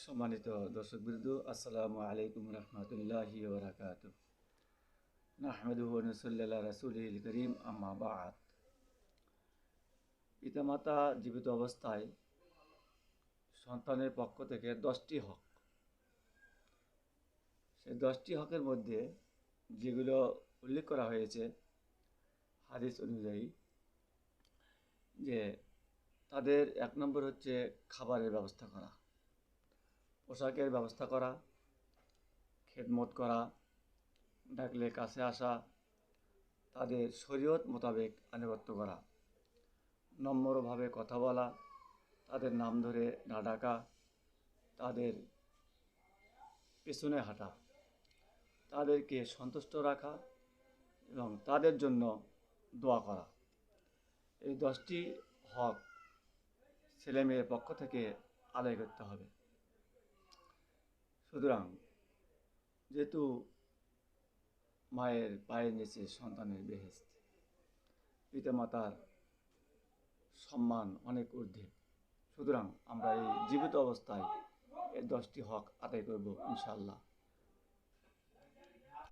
সম্মানিত দর্শকবৃন্দ, আসসালামু আলাইকুম রহমতুল্লাহি ওয়া বারাকাতুহু। নাহমাদুহু ওয়া নুসাল্লি আলা রাসূলিল কারীম, আম্মা বা'দ। পিতামাতা জীবিত অবস্থায় সন্তানের পক্ষ থেকে 10টি হক, সেই 10টি হকের মধ্যে যেগুলো উল্লেখ করা হয়েছে হাদিস অনুযায়ী, যে তাদের 1 নম্বর হচ্ছে খাবারের ব্যবস্থা করা, পোশাকের ব্যবস্থা করা, খেদমত করা, ডাকলে কাছে আসা, তাদের শরীয়ত মোতাবেক আনুগত্য করা, নম্রভাবে কথা বলা, তাদের নাম ধরে না ডাকা, তাদের পেছনে হাঁটা, তাদেরকে সন্তুষ্ট রাখা এবং তাদের জন্য দোয়া করা। এই 10টি হক ছেলে মেয়ের পক্ষ থেকে আদায় করতে হবে। সুতরাং যেহেতু মায়ের পায়ের নিচে সন্তানের বেহেশত, পিতামাতার সম্মান অনেক ঊর্ধ্বে, সুতরাং আমরা এই জীবিত অবস্থায় এই 10টি হক আদায় করব ইনশাআল্লাহ।